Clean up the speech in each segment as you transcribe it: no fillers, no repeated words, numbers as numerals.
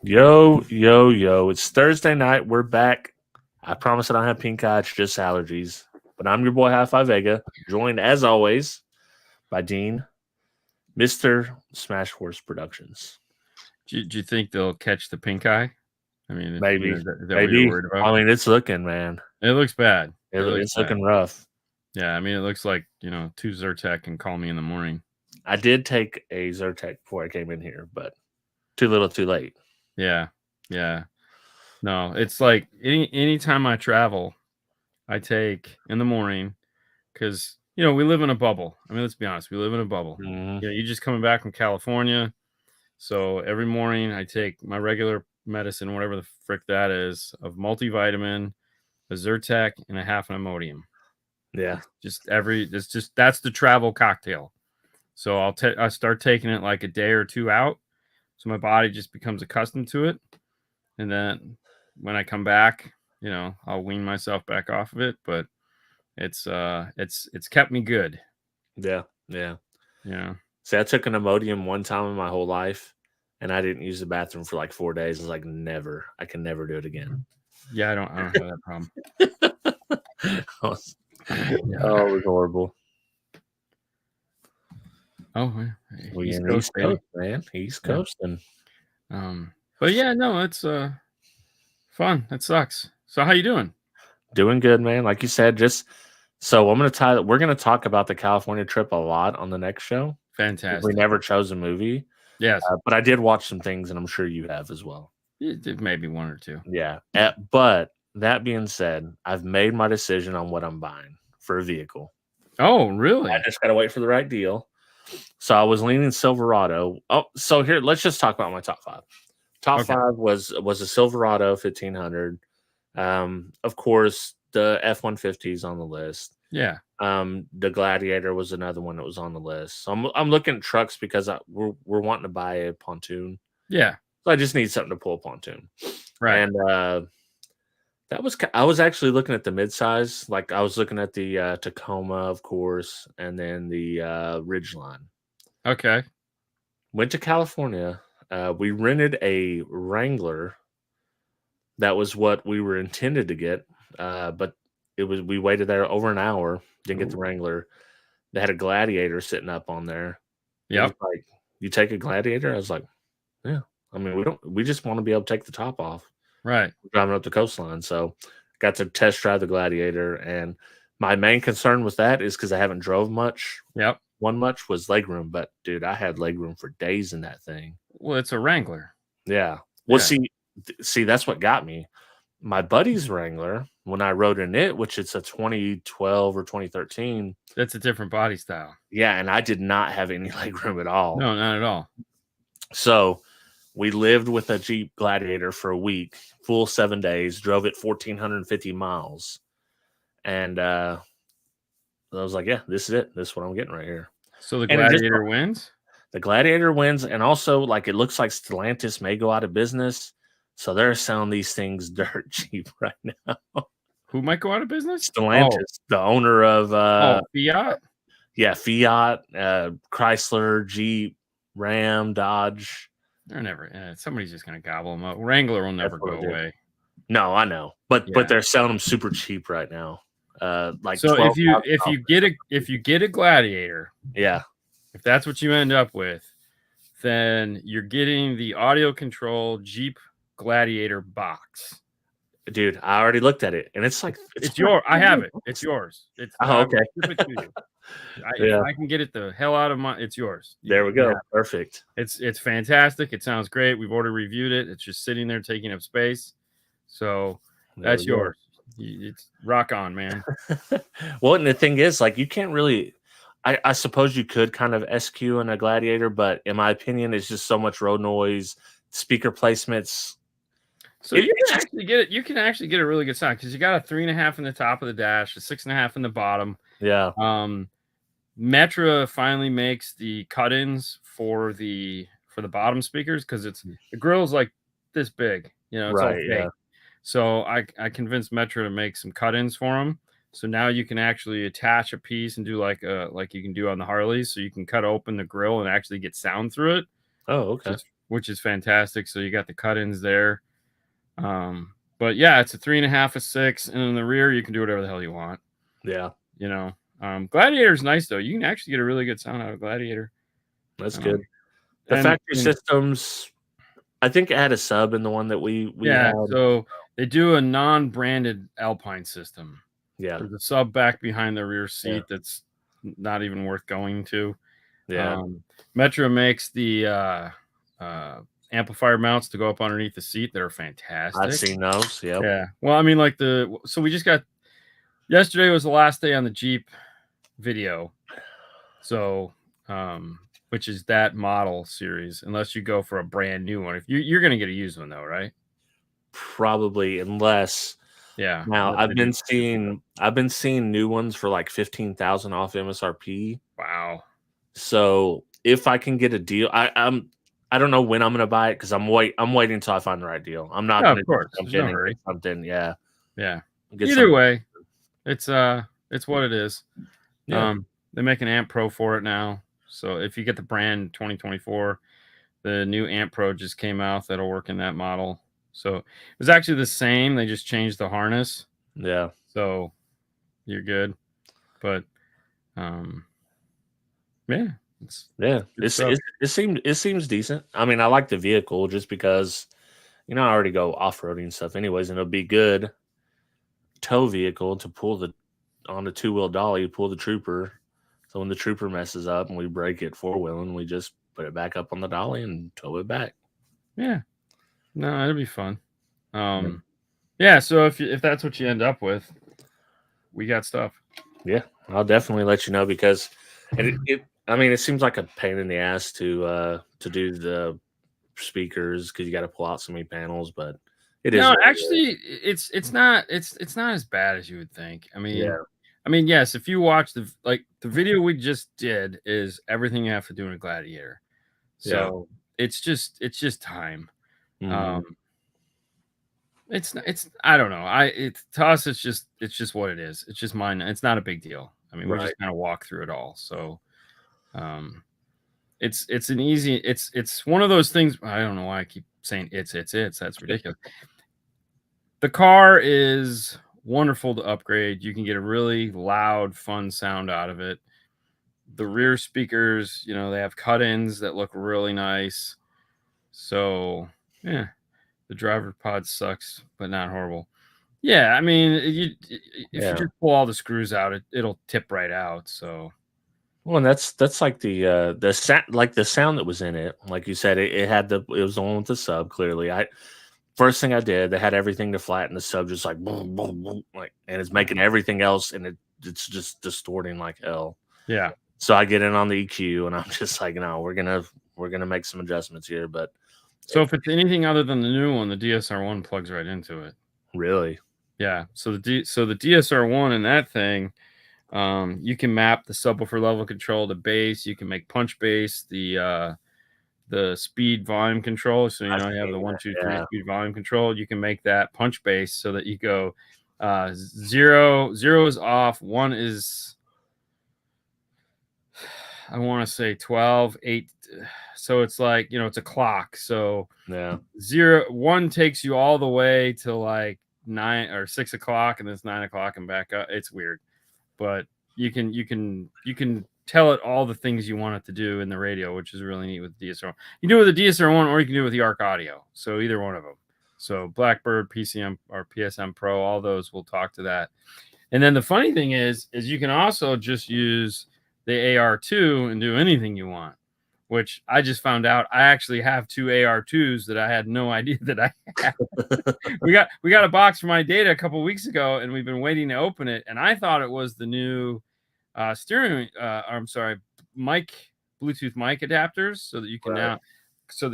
Yo, yo, yo. It's Thursday night. We're back. I promise I don't have pink eye. It's just allergies. But I'm your boy, High Five Vega, joined as always by Dean, Mr. Smash Force Productions. Do you think they'll catch the pink eye? I mean, Maybe. is that what you're Maybe. worried about? I mean, it's looking, man. It looks bad. It's looking rough. Yeah, I mean, it looks like, 2 Zyrtec and call me in the morning. I did take a Zyrtec before I came in here, but too little, too late. Yeah. No, it's like anytime I travel, I take in the morning because, we live in a bubble. I mean, let's be honest. We live in a bubble. Mhm. You're just coming back from California. So every morning I take my regular medicine, whatever the frick that is, of multivitamin, a Zyrtec, and a half an Imodium. Yeah. That's the travel cocktail. So I start taking it like a day or two out, so my body just becomes accustomed to it, and then when I come back, I'll wean myself back off of it. But it's kept me good. Yeah. See, I took an Imodium one time in my whole life, and I didn't use the bathroom for like 4 days. I was like, never. I can never do it again. Yeah, I don't have that problem. Oh, it was horrible. Oh, East Coast, man. East Coasting. But yeah, no, it's fun. It sucks. So how you doing? Doing good, man. Like you said, we're gonna talk about the California trip a lot on the next show. Fantastic. We never chose a movie. Yes. But I did watch some things, and I'm sure you have as well. Maybe one or two. Yeah. But that being said, I've made my decision on what I'm buying for a vehicle. Oh, really? I just gotta wait for the right deal. So I was leaning Silverado. Oh, so here, let's just talk about my top five. Top five was a Silverado 1500. Of course, the F-150 is on the list. Yeah. The Gladiator was another one that was on the list. So I'm looking at trucks because we're wanting to buy a pontoon. Yeah. So I just need something to pull a pontoon. Right. And I was actually looking at the midsize. Like I was looking at the Tacoma, of course, and then the Ridgeline. Okay. Went to California. We rented a Wrangler. That was what we were intended to get, but we waited there over an hour. Didn't get the Wrangler. They had a Gladiator sitting up on there. Yeah. Like, you take a Gladiator? I was like, yeah. I mean, we just want to be able to take the top off. Right. Driving up the coastline. So got to test drive the Gladiator. And my main concern with that is because I haven't drove much. Yep. One much was legroom. But, dude, I had legroom for days in that thing. Well, it's a Wrangler. Yeah. Well, see, that's what got me. My buddy's Wrangler, when I rode in it, which it's a 2012 or 2013. That's a different body style. Yeah, and I did not have any legroom at all. No, not at all. So we lived with a Jeep Gladiator for a week, full 7 days, drove it 1,450 miles. And I was like, yeah, this is it. This is what I'm getting right here. So the Gladiator wins? The Gladiator wins, and also, like, it looks like Stellantis may go out of business. So they're selling these things dirt cheap right now. Who might go out of business? Stellantis, the owner of Fiat? Yeah, Fiat, Chrysler, Jeep, Ram, Dodge. They're never. Somebody's just gonna gobble them up. Wrangler will never go away. No, I know, but they're selling them super cheap right now. Like so if you get a Gladiator, yeah, if that's what you end up with, then you're getting the audio control Jeep Gladiator box. Dude, I already looked at it, and it's like it's yours. I have it. It's yours. Okay. If I can get it the hell out of it's yours. There we go. Perfect. It's fantastic. It sounds great. We've already reviewed it. It's just sitting there taking up space. So that's yours. It's rock on, man. Well, and the thing is, like, you can't really. I suppose you could kind of SQ in a Gladiator, but in my opinion, it's just so much road noise, speaker placements. So you can actually get a really good sound because you got a 3.5 in the top of the dash, a 6.5 in the bottom. Yeah. Metra finally makes the cut-ins for the bottom speakers because the grill's like this big, it's all fake. Yeah. So I convinced Metra to make some cut-ins for them. So now you can actually attach a piece and do like you can do on the Harleys. So you can cut open the grill and actually get sound through it. Oh, okay. So it's which is fantastic. So you got the cut-ins there. But yeah, it's a 3.5, a 6, and in the rear you can do whatever the hell you want. Yeah, You know, Gladiator's nice though. You can actually get a really good sound out of Gladiator. that's good. The And factory systems, I think it had a sub in the one that we yeah, had. so they do a non-branded Alpine system. Yeah, There's a sub back behind the rear seat that's not even worth going to. yeah. Metro makes the amplifier mounts to go up underneath the seat that are fantastic. I've seen those. Yep. Yeah. Well, I mean, like so we just got yesterday was the last day on the Jeep video. So, which is that model series, unless you go for a brand new one. If you're going to get a used one though, right? Probably, unless. Yeah. Now I've been seeing new ones for like 15,000 off MSRP. Wow. So if I can get a deal, I don't know when I'm gonna buy it because I'm waiting until I find the right deal. I'm not gonna jump in and get something. Yeah. Yeah. Either way, it's what it is. Yeah. They make an Amp Pro for it now. So if you get the brand 2024, the new Amp Pro just came out that'll work in that model. So it was actually the same. They just changed the harness. Yeah. So you're good. But yeah. It seems decent. I mean, I like the vehicle just because, I already go off-roading and stuff anyways, and it'll be good tow vehicle to pull on the 2-wheel dolly, pull the trooper. So when the trooper messes up and we break it 4-wheeling, we just put it back up on the dolly and tow it back. Yeah. No, it'll be fun. Yeah, so if that's what you end up with, we got stuff. Yeah, I'll definitely let you know because it seems like a pain in the ass to do the speakers because you got to pull out so many panels, but it is. No, actually, it's not as bad as you would think. I mean, yes, if you watch the video we just did is everything you have to do in a Gladiator. So it's just time. Mm-hmm. It's I don't know. To us it's just what it is. It's just mine. It's not a big deal. I mean, we just kind of walk through it all. So it's an easy it's one of those things. I don't know why I keep saying it's that's ridiculous. The car is wonderful to upgrade. You can get a really loud, fun sound out of it. The rear speakers, they have cut-ins that look really nice. So yeah, the driver pod sucks, but not horrible. Yeah, I mean, if you just pull all the screws out, it'll tip right out. So, well, and that's like the sound that was in it. Like you said, it was the one with the sub. Clearly, first thing I did, they had everything to flatten the sub, just like boom, boom, boom, and it's making everything else, and it's just distorting like hell. Yeah. So I get in on the EQ, and I'm just like, no, we're gonna make some adjustments here, but. So if it's anything other than the new one, the DSR1 plugs right into it. Really? Yeah. So the DSR1 in that thing, you can map the subwoofer level control to bass. You can make punch bass, the speed volume control. So you have the 1, 2, 3 speed volume control. You can make that punch bass so that you go 0 is off, 1 is, I want to say 12, 8. So it's like, it's a clock. So 1 takes you all the way to like 9 or 6 o'clock, and then it's 9 o'clock and back up. It's weird, but you can tell it all the things you want it to do in the radio, which is really neat with DSR1. You do it with the DSR1, or you can do it with the ARC audio. So either one of them. So Blackbird, PCM or PSM Pro, all those will talk to that. And then the funny thing is you can also just use the AR2 and do anything you want, which I just found out I actually have 2 AR2s that I had no idea that I had. we got a box for my data a couple weeks ago, and we've been waiting to open it, and I thought it was the new Bluetooth mic adapters so that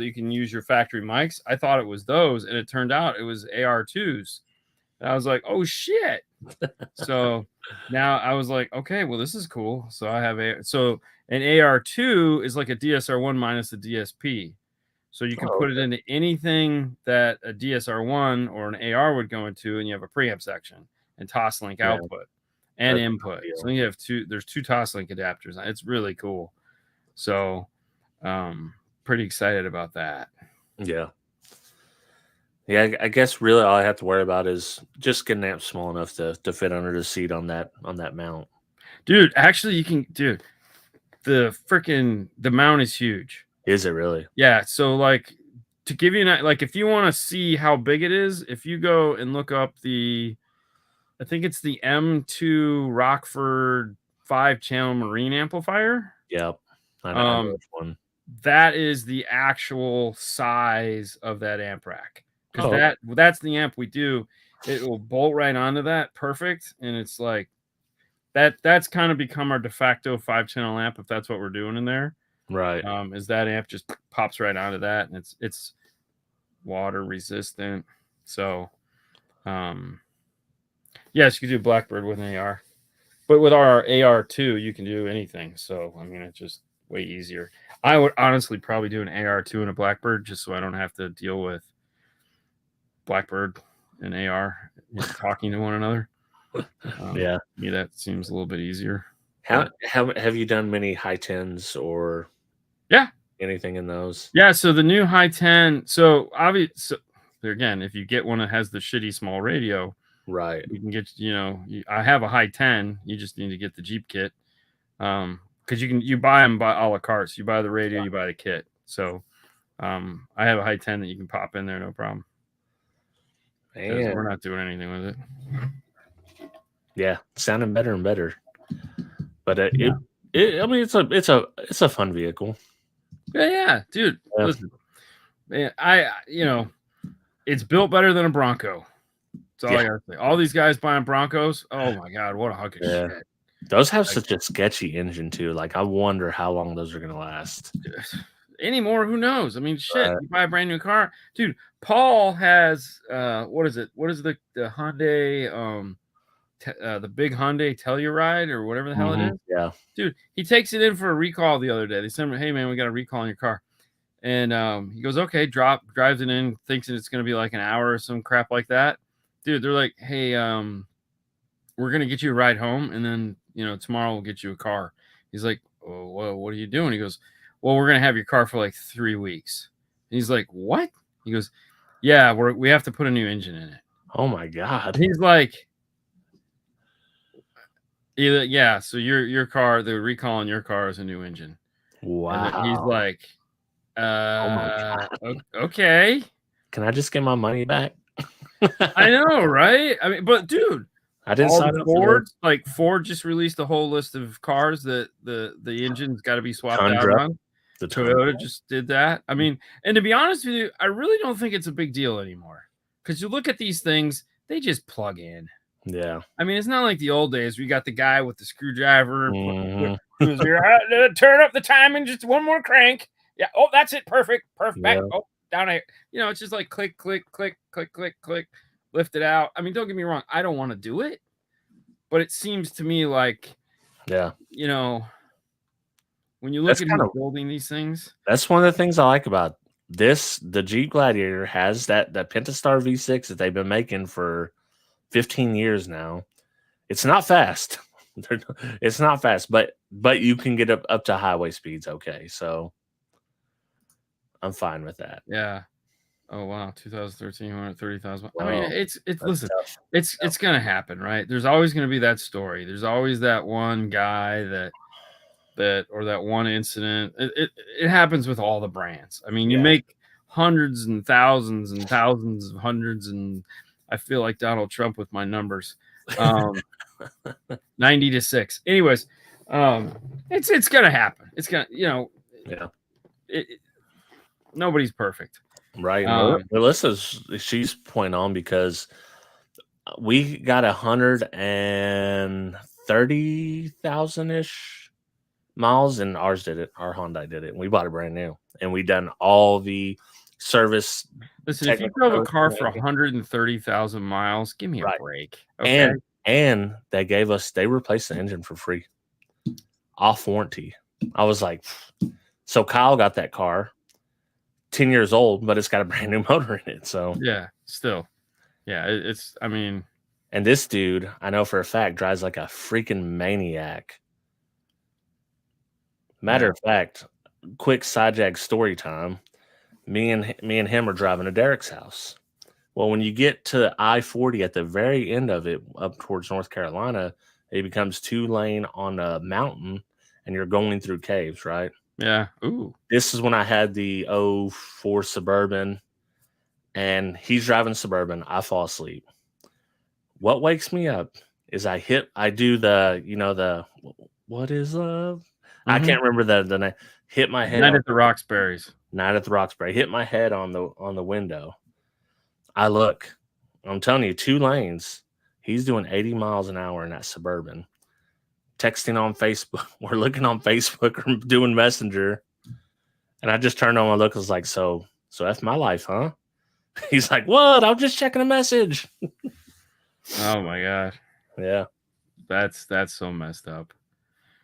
you can use your factory mics. I thought it was those, and it turned out it was AR2s. And I was like, oh shit. So now I was like, okay, well, this is cool. So I have an AR2 is like a DSR1 minus a DSP. So you can put it into anything that a DSR1 or an AR would go into, and you have a preamp section and Toslink output and input. So you have there's 2 Toslink adapters. It's really cool. So pretty excited about that. Yeah. Yeah, I guess really all I have to worry about is just getting amp small enough to fit under the seat on that mount. Dude, actually you can the mount is huge. Is it really? Yeah, so like to give you an like if you want to see how big it is, if you go and look up I think it's the M2 Rockford 5-channel marine amplifier. Yep. I know Um, which one. that is the actual size of that amp rack because Oh, that's the amp we do. It will bolt right onto that, perfect, and it's like that's kind of become our de facto 5-channel amp if that's what we're doing in there. right. Is that amp just pops right onto that, and it's water resistant. So, yes, you can do Blackbird with an AR, but with our AR2, you can do anything. So, I mean, it's just way easier. I would honestly probably do an AR2 and a Blackbird just so I don't have to deal with Blackbird and AR talking to one another. Yeah. Me, that seems a little bit easier. How have you done many high tens or Yeah. anything in those? Yeah. So the new high 10, so obviously, so, again, if you get one that has the shitty small radio, Right. you can get, I have a high 10. You just need to get the Jeep kit. Because you buy them by a la carte. So you buy the radio, you buy the kit. So I have a high 10 that you can pop in there, no problem. Because we're not doing anything with it. Yeah, sounding better and better. But I mean, it's a fun vehicle. Yeah, dude. Yeah. Listen, man, it's built better than a Bronco. That's all I gotta say. All these guys buying Broncos. Oh my god, what a hunk of shit. Those have such a sketchy engine too. Like I wonder how long those are gonna last. Anymore, who knows? I mean, shit. You buy a brand new car, dude. Paul has what is it? What is the Hyundai? The big Hyundai Telluride or whatever the hell it is. Yeah, dude. He takes it in for a recall the other day. They sent him, hey man, we got a recall on your car, and he goes, okay, drives it in, thinks it's gonna be like an hour or some crap like that. Dude, they're like, hey, we're gonna get you a ride home, and then tomorrow we'll get you a car. He's like, oh, well, what are you doing? He goes, well, we're gonna have your car for like 3 weeks. And he's like, what? He goes, yeah, we have to put a new engine in it. Oh my god. He's like, yeah. So your car, the recall on your car is a new engine. Wow. And he's like, oh my god. Okay. Can I just get my money back? I know, right? I mean, but dude, I didn't sign up Ford. Like Ford just released a whole list of cars that the engine's got to be swapped out on. The Toyota just did that. I mean, and to be honest with you, I really don't think it's a big deal anymore. Because you look at these things, they just plug in. Yeah. I mean, it's not like the old days where you got the guy with the screwdriver who's here, turn up the timing, just one more crank. Yeah. Oh, that's it. Perfect. Back. Yeah. Oh, down here. It's just like click, click, click, click, click, click, lift it out. I mean, don't get me wrong. I don't want to do it, but it seems to me like, when you look at who's building these things, that's one of the things I like about this. The Jeep Gladiator has that Pentastar V6 that they've been making for 15 years now. It's not fast. It's not fast, but you can get up to highway speeds. Okay, so I'm fine with that. Yeah. Oh wow, 2013, 130,000. I mean, it's listen, tough. It's gonna happen, right? There's always gonna be that story. There's always that one guy that or that one incident. It happens with all the brands. I mean, you make hundreds and thousands of hundreds, and I feel like Donald Trump with my numbers. 90-6. Anyways, it's gonna happen. It's gonna, nobody's perfect. Right. She's point on because we got 130,000 ish miles, and ours did it. Our Hyundai did it. And we bought it brand new, and we done all the service. Listen, if you drove a car for 130,000 miles, give me a break. Okay. And they replaced the engine for free, off warranty. I was like, so Kyle got that car, 10 years old, but it's got a brand new motor in it. So yeah, still, yeah, I mean, and this dude, I know for a fact, drives like a freaking maniac. Matter of fact, quick side jag story time. me and him are driving to Derek's house. Well, when you get to I-40 at the very end of it, up towards North Carolina, it becomes 2-lane on a mountain, and you're going through caves, right? Yeah. Ooh. This is when I had the 04 Suburban, and he's driving Suburban. I fall asleep. What wakes me up is I do the what is love? I can't remember the name. Hit my head Night on at the Roxbury's. Night at the Roxbury. Hit my head on the window. I look. I'm telling you, 2 lanes. He's doing 80 miles an hour in that Suburban. Texting on Facebook. We're looking on Facebook or doing Messenger. And I just turned on my look. I was like, so F my life, huh? He's like, what? I'm just checking a message. Oh my god. Yeah. That's so messed up.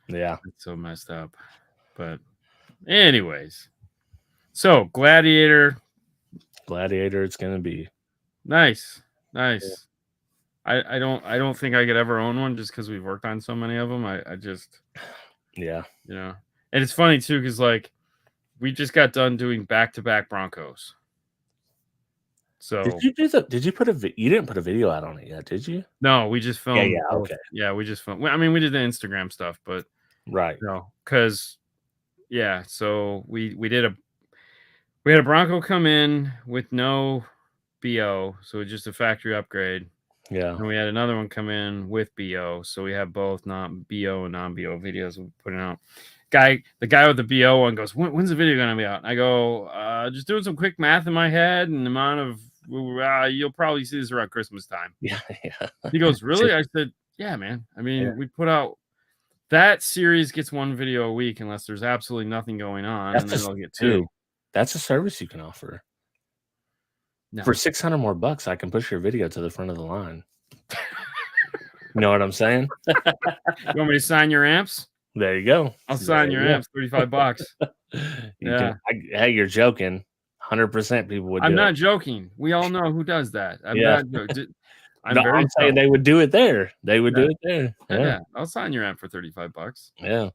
Yeah. It's so messed up. But anyways. So Gladiator. Gladiator, it's gonna be. Nice. Nice. Yeah. I don't think I could ever own one just because we've worked on so many of them. I just, yeah, and it's funny too because like we just got done doing back-to-back Broncos. So did you you didn't put a video out on it yet, did you? No, we just filmed. Yeah, okay. Yeah, we just filmed. I mean, we did the Instagram stuff, but right. Because so we had a Bronco come in with no BO, so just a factory upgrade. Yeah. And we had another one come in with BO, so we have both BO and non-BO videos we're putting out. The guy with the BO one goes, when's the video gonna be out? And I go, just doing some quick math in my head, and the amount of you'll probably see this around Christmas time. Yeah. He goes, really? I said, yeah, man. I mean, we put out that series gets 1 video a week unless there's absolutely nothing going on, and then they'll get 2. That's a service you can offer. No. For $600 more, I can push your video to the front of the line. You know what I'm saying? You want me to sign your amps? There you go. I'll sign your amps, $35. Yeah. Hey, you're joking. 100% people would do it. I'm not joking. We all know who does that. I'm not joking. I'm saying they would do it there. They would do it there. Yeah. I'll sign your amp for $35. Yeah.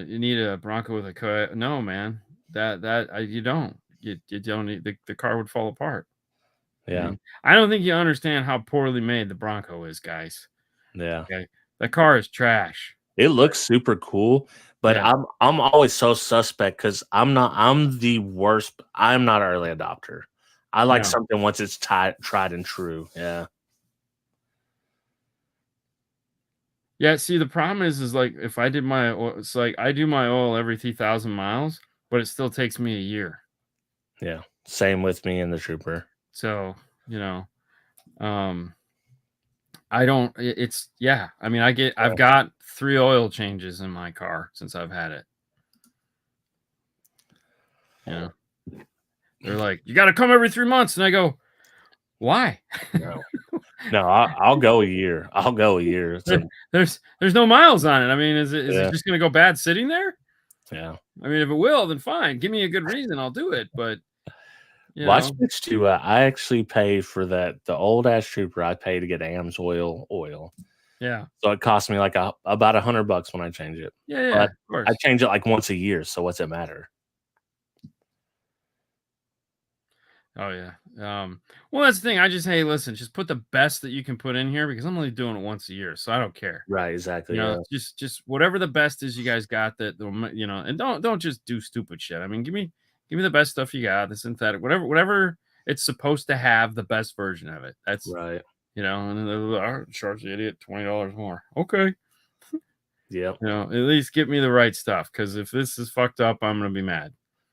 You need a Bronco with a no, man. You don't. You don't need the car would fall apart. Yeah. I mean, I don't think you understand how poorly made the Bronco is, guys. Yeah. Okay. The car is trash. It looks super cool, but I'm always so suspect because I'm the worst. I'm not an early adopter. I like something once it's tried and true. Yeah. Yeah. See, the problem is like if I did my oil, it's like I do my oil every 3,000 miles, but it still takes me a year. Yeah. Same with me and the Trooper. So, I don't, I mean, I've got 3 oil changes in my car since I've had it. They're like, you got to come every 3 months. And I go, why? No, I'll go a year. I'll go a year. There's no miles on it. I mean, is it just going to go bad sitting there? Yeah. I mean, if it will, then fine. Give me a good reason. I'll do it. But well, I switched to. I actually pay for the old ass Trooper. I pay to get AMS oil. Yeah. So it cost me like about $100 when I change it. Yeah. But of course. I change it like once a year. So what's it matter? Oh yeah. Well, that's the thing. I just listen, just put the best that you can put in here because I'm only doing it once a year, so I don't care. Right. Exactly. Just whatever the best is you guys got that and don't just do stupid shit. I mean, give me the best stuff you got, the synthetic, whatever it's supposed to have, the best version of it. That's right. And then charge the idiot $20 more. Okay. Yeah. At least get me the right stuff because if this is fucked up, I'm gonna be mad.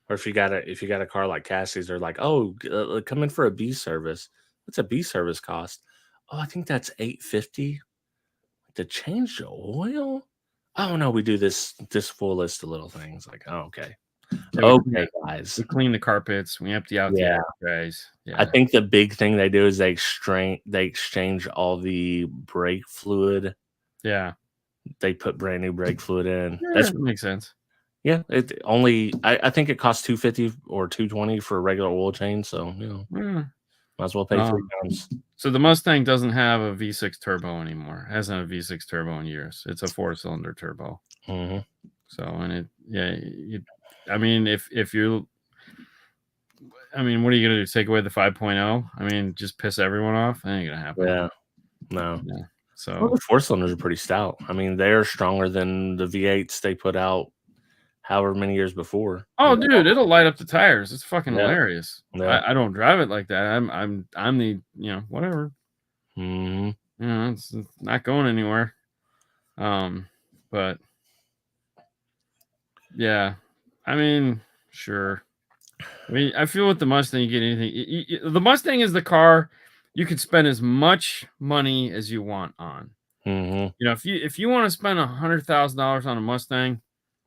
Or if you got a car like Cassie's, they're like, oh, come in for a B service. What's a B service cost? Oh, I think that's $850 to change the oil. Oh no, we do this full list of little things. Like, oh, okay. Okay, guys. We clean the carpets. We empty out the guys. Yeah. I think the big thing they do is they exchange all the brake fluid. Yeah. They put brand new brake fluid in. Yeah, that makes sense. Yeah, I think it costs $250 or $220 for a regular oil change. So might as well pay 3 times. So the Mustang doesn't have a V6 turbo anymore. It hasn't had a V6 turbo in years. It's a 4-cylinder turbo. Mm-hmm. So I mean, if you, I mean, what are you gonna do? Take away the 5.0? I mean, just piss everyone off? That ain't gonna happen. Yeah, no. Yeah. Well, So, the four cylinders are pretty stout. I mean, they're stronger than the V8s they put out however many years before. oh, dude, it'll light up the tires. It's fucking Yeah, hilarious. yeah. I don't drive it like that. I'm the whatever. Hmm. It's not going anywhere. But yeah, I mean, sure. I mean, I feel with the Mustang, you get anything. The Mustang is the car you can spend as much money as you want on. Hmm. If you want to spend $100,000 on a Mustang,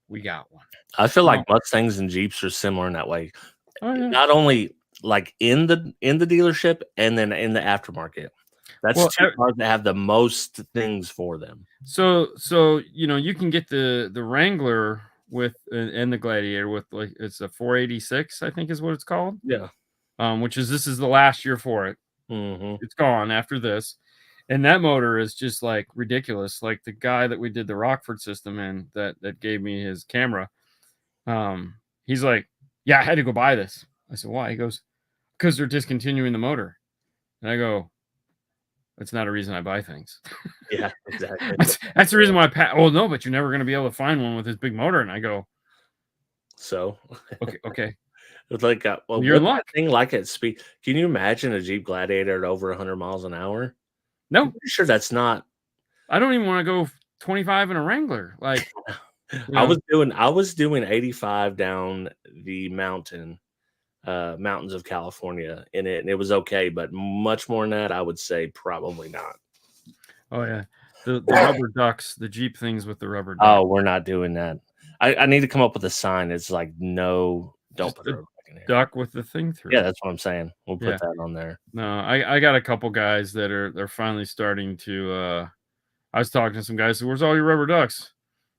we got one. I feel like No. Mustangs and Jeeps are similar in that way. Oh yeah. Not only like in the dealership and then in the aftermarket. That's Well, two cars that have the most things for them. so you can get the Wrangler with and the Gladiator with, like, it's a 486, I think is what it's called. Yeah. This is the last year for it. Hmm. It's gone after this. And that motor is just like ridiculous. Like the guy that we did the Rockford system in that gave me his camera. He's like, yeah, I had to go buy this. I said, why? He goes, because they're discontinuing the motor. And I go, that's not a reason I buy things. Yeah, exactly. That's the reason why well, no, but you're never going to be able to find one with this big motor. And I go, So okay. it's like, well, You're in what's luck. that thing like at speed? Can you imagine a Jeep Gladiator at over 100 miles an hour? No, I'm pretty sure that's not. I don't even want to go 25 in a Wrangler. Like, I was doing 85 down the mountains of California in it, and it was okay, but much more than that, I would say probably not. oh yeah, the rubber ducks, the Jeep things with the rubber ducks. Oh, we're not doing that. I need to come up with a sign. It's like, no, don't Just put the a rubber duck in here. duck with the thing through. Yeah, that's what I'm saying. We'll put Yeah. that on there. No, I got a couple guys that they're finally starting to. I was talking to some guys. So where's all your rubber ducks?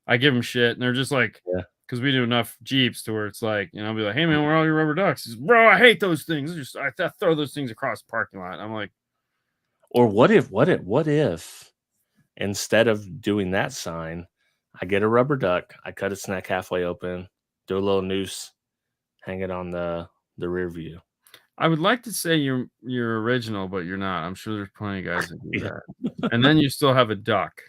I give them shit, and they're just like, Yeah. because we do enough Jeeps to where it's like, I'll be like, hey man, where are all your rubber ducks? He says, bro, I hate those things. I throw those things across the parking lot. I'm like, Or what if instead of doing that sign, I get a rubber duck, I cut its neck halfway open, do a little noose, hang it on the rear view. I would like to say you're original, but you're not. I'm sure there's plenty of guys that do Yeah. that. And then you still have a duck.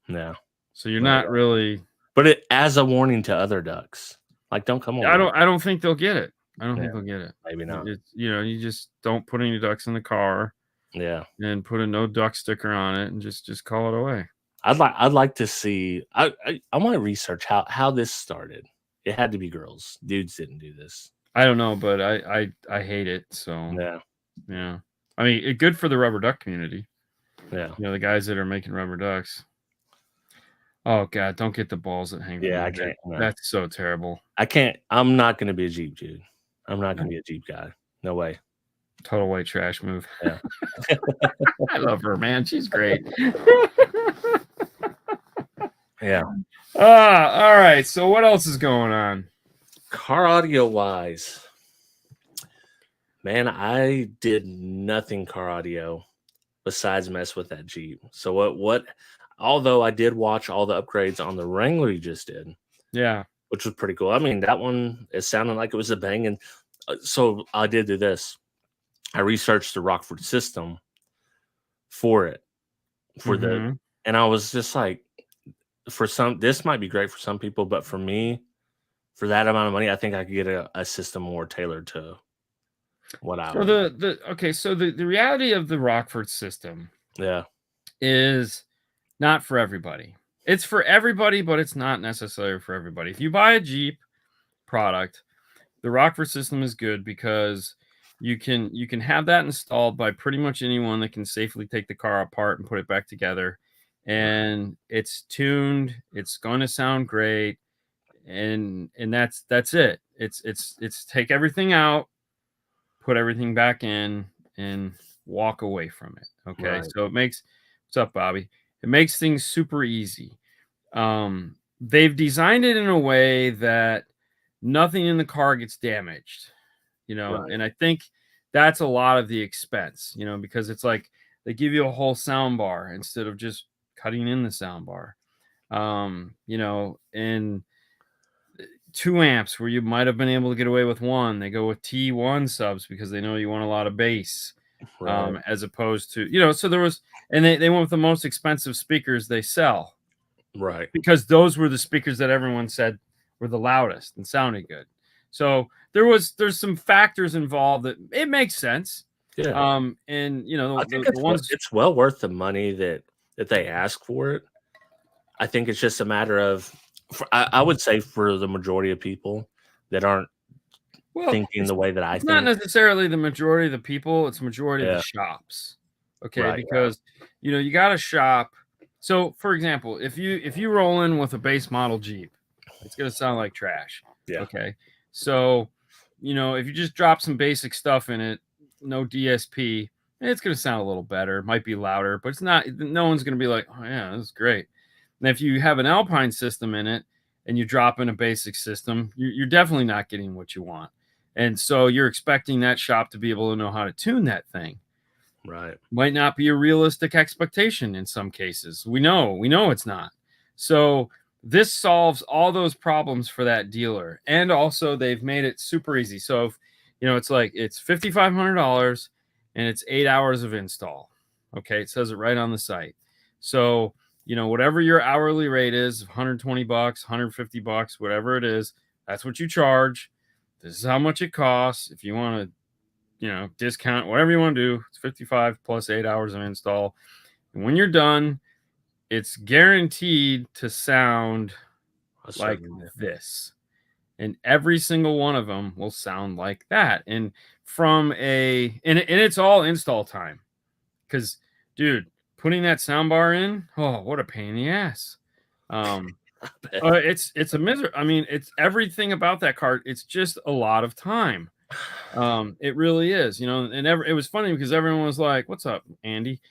No. So you're No, not no. really. But it as a warning to other ducks. Like, don't come over. I don't think they'll get it. I don't think they'll get it. Maybe not. It's, you just don't put any ducks in the car. Yeah. And put a no duck sticker on it and just call it away. I'd like to see. I want to research how this started. It had to be girls. Dudes didn't do this. I don't know, but I hate it. So Yeah. I mean, it's good for the rubber duck community. Yeah. The guys that are making rubber ducks. Oh God, don't get the balls that hang. Yeah, I can't. No. That's so terrible. I can't. I'm not going to be a Jeep dude. I'm not going to be a Jeep guy. No way. Total white trash move. Yeah. I love her, man. She's great. Yeah. All right. So what else is going on? Car audio wise, man, I did nothing car audio besides mess with that Jeep. So what? Although I did watch all the upgrades on the Wrangler you just did, Yeah, which was pretty cool. I mean, that one, it sounded like it was a banging. So I did do this. I researched the Rockford system for it, and I was just like, this might be great for some people, but for me, for that amount of money, I think I could get a system more tailored to what I want. So the reality of the Rockford system, is not for everybody. It's for everybody, but it's not necessary for everybody. If you buy a Jeep product, the Rockford system is good because you can have that installed by pretty much anyone that can safely take the car apart and put it back together. And it's tuned, it's going to sound great. And that's it. It's take everything out, put everything back in, and walk away from it. Okay. Right. So what's up, Bobby? It makes things super easy. They've designed it in a way that nothing in the car gets damaged, Right. and I think that's a lot of the expense, because it's like they give you a whole sound bar instead of just cutting in the sound bar. And 2 amps where you might have been able to get away with 1. They go with T1 subs because they know you want a lot of bass, Right. as opposed to, you know, so there was, and they went with the most expensive speakers they sell Right. because those were the speakers that everyone said were the loudest and sounded good. So there's some factors involved that it makes sense. Yeah. And you know, I think the ones, it's well worth the money that they ask for it. I think it's just a matter of, I would say for the majority of people that aren't well, thinking the way that I it's not think. necessarily the majority of the people, it's the majority of the Yeah. shops. Okay, Right. Yeah. because you know, you got to shop. So, for example, if you roll in with a base model Jeep, it's going to sound like trash. Yeah. Okay. So, you know, if you just drop some basic stuff in it, no DSP, it's going to sound a little better. It might be louder, but it's not, no one's going to be like, "Oh yeah, this is great." And if you have an Alpine system in it and you drop in a basic system, you're definitely not getting what you want. And so you're expecting that shop to be able to know how to tune that thing. Right. Might not be a realistic expectation in some cases. We know it's not. So this solves all those problems for that dealer. And also they've made it super easy. So if, you know, it's like it's $5,500 and it's 8 hours of install. Okay, it says it right on the site. So, you know, whatever your hourly rate is, 120 bucks, 150 bucks, whatever it is, that's what you charge. This is how much it costs. If you want to, you know, discount, whatever you want to do, it's 55 plus 8 hours of install. And when you're done, it's guaranteed to sound like this. And every single one of them will sound like that. And from and it's all install time. Because, dude, putting that sound bar in, oh, what a pain in the ass. It's a misery. I mean, it's everything about that cart. It's just a lot of time. It really is, you know. And it was funny because everyone was like, "What's up, Andy?"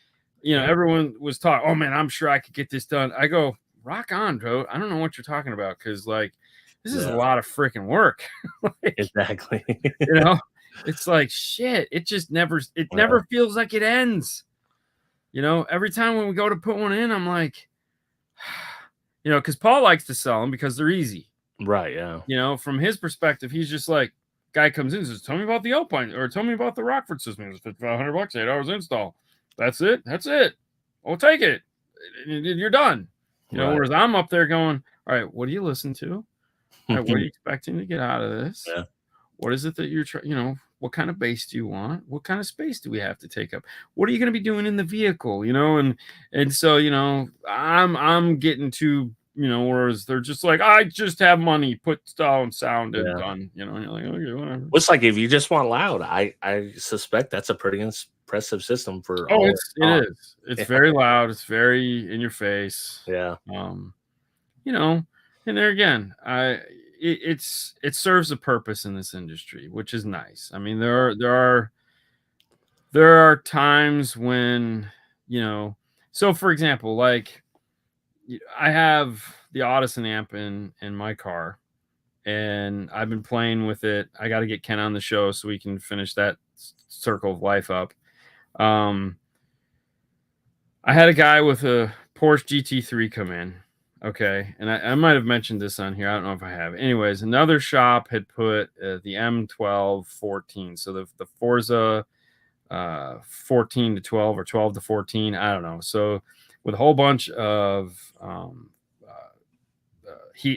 You know, everyone was talking. Oh man, I'm sure I could get this done. I go, rock on, bro. I don't know what you're talking about because like this is a lot of freaking work. Like, Exactly. you know, it's like shit. It just never. It never feels like it ends. You know, every time when we go to put one in, I'm like, you know, because Paul likes to sell them because they're easy. Right. Yeah. You know, from his perspective, he's just like, guy comes in and says, "Tell me about the Alpine or tell me about the Rockford system." It's $5,500, 8 hours install. That's it. That's it. I'll take it. You're done. You know, whereas I'm up there going, all right, what do you listen to? All right, what are you expecting to get out of this? Yeah. What is it that you're trying, you know, what kind of bass do you want? What kind of space do we have to take up? What are you going to be doing in the vehicle? You know, and so, you know, I'm getting to, you know, whereas they're just like, I just have money, put down sound and done, you know, and you're like, okay, whatever. It's like if you just want loud, I suspect that's a pretty impressive system for all. It is. It's very loud. It's very in your face. Yeah. You know, and there again, it serves a purpose in this industry, which is nice. I mean, there are times when, you know, so for example, like I have the Audison amp in my car and I've been playing with it. I got to get Ken on the show so we can finish that circle of life up. I had a guy with a Porsche GT3 come in. Okay. And I might have mentioned this on here. I don't know if I have. Anyways, another shop had put the M12 14. So the Forza 14 to 12 or 12 to 14. I don't know. So with a whole bunch of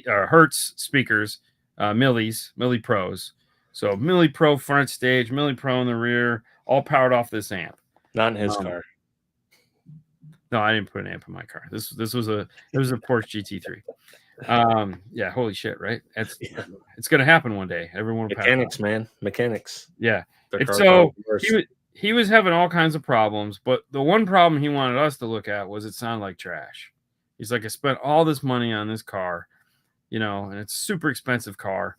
Hertz speakers, Milli Pros. So Milli Pro front stage, Milli Pro in the rear, all powered off this amp. Not in his car. No, I didn't put an amp in my car. This was a Porsche GT3. Yeah, holy shit, right? It's gonna happen one day. Everyone mechanics, man. Mechanics. Yeah. And so he was having all kinds of problems, but the one problem he wanted us to look at was it sounded like trash. He's like, I spent all this money on this car, you know, and it's a super expensive car.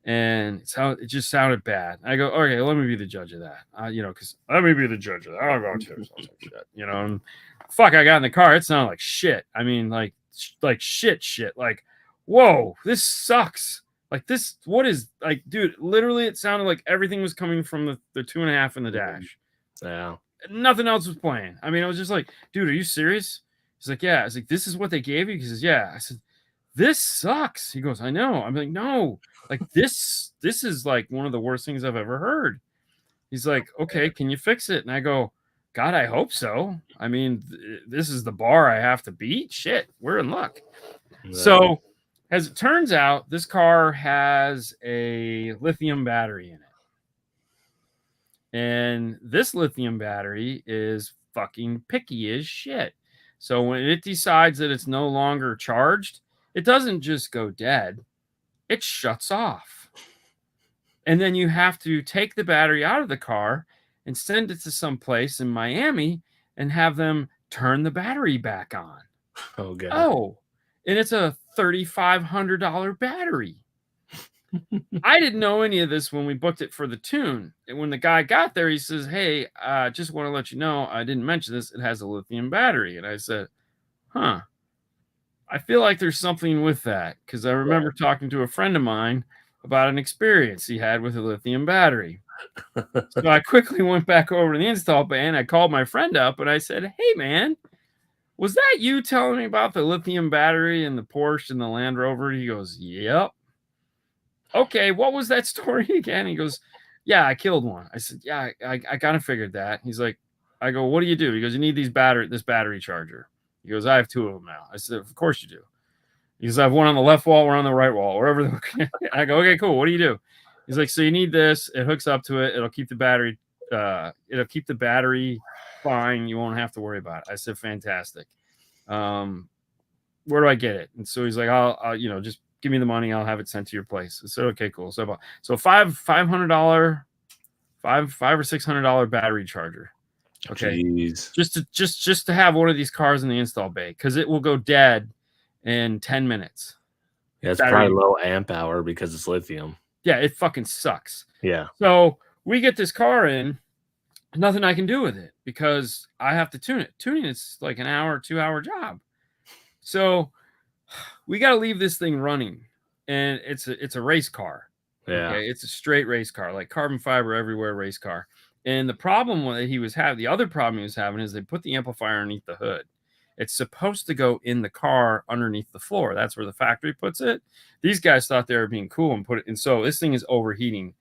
And it just sounded bad. I go, okay, let me be the judge of that. You know, because let me be the judge of that. I'll go to shit, you know. And fuck, I got in the car. It sounded like shit. I mean, like shit. Like, whoa, this sucks. Like this, what is like, dude? Literally, it sounded like everything was coming from the 2.5 in the dash. Yeah, nothing else was playing. I mean, I was just like, dude, are you serious? He's like, yeah. I was like, this is what they gave you? He says, yeah. I said, this sucks. He goes, I know. I'm like, no, like this is like one of the worst things I've ever heard. He's like, okay, can you fix it? And I go, God, I hope so. I mean, this is the bar I have to beat. Shit, we're in luck. Yeah. So, as it turns out, this car has a lithium battery in it. And this lithium battery is fucking picky as shit. So, when it decides that it's no longer charged, it doesn't just go dead, it shuts off. And then you have to take the battery out of the car and send it to some place in Miami and have them turn the battery back on. Oh, God. Oh, and it's a $3,500 battery. I didn't know any of this when we booked it for the tune. And when the guy got there, he says, hey, just want to let you know, I didn't mention this. It has a lithium battery. And I said, huh, I feel like there's something with that. Because I remember talking to a friend of mine about an experience he had with a lithium battery. So I quickly went back over to the install bay and I called my friend up and I said, hey, man, was that you telling me about the lithium battery and the Porsche and the Land Rover? He goes, yep. Okay, what was that story again? He goes, yeah, I killed one. I said, yeah, I kind of figured that. He's like, I go, what do you do? He goes, you need this battery charger. He goes, I have two of them now. I said, of course you do. He goes, I have one on the left wall, one on the right wall, wherever. I go, okay, cool. What do you do? He's like, so you need this. It hooks up to it. It'll keep the battery. Fine. You won't have to worry about it. I said, fantastic. Where do I get it? And so he's like, I'll just give me the money. I'll have it sent to your place. I said, okay, cool. So $500, $500 or $600 battery charger. Okay. Jeez. Just to have one of these cars in the install bay, because it will go dead in 10 minutes. Yeah, it's probably low amp hour because it's lithium. Yeah, it fucking sucks. Yeah. So we get this car in, nothing I can do with it because I have to tune it. Tuning it's like an hour, 2-hour job. So we got to leave this thing running, and it's a race car. Yeah. Okay, it's a straight race car, like carbon fiber everywhere race car. And the problem that the other problem he was having is they put the amplifier underneath the hood. It's supposed to go in the car underneath the floor. That's where the factory puts it. These guys thought they were being cool and put it. And so this thing is overheating.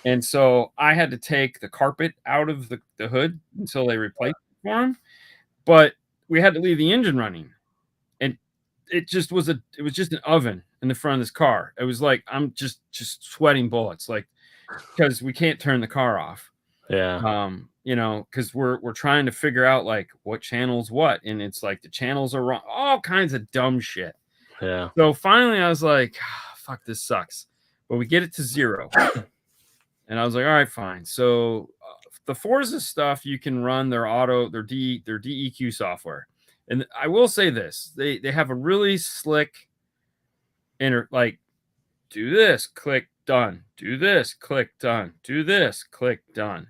And so I had to take the carpet out of the hood until they replaced it for him. But we had to leave the engine running. And it was just an oven in the front of this car. It was like, I'm just sweating bullets, like, because we can't turn the car off. Yeah. Because we're trying to figure out like what channel's what, and it's like the channels are wrong, all kinds of dumb shit. Yeah. So finally I was like, fuck, this sucks. But we get it to 0. And I was like, all right, fine. So the Forza stuff, you can run their DEQ software. And I will say this, they have a really slick do this, click, done. Do this, click, done. Do this, click, done.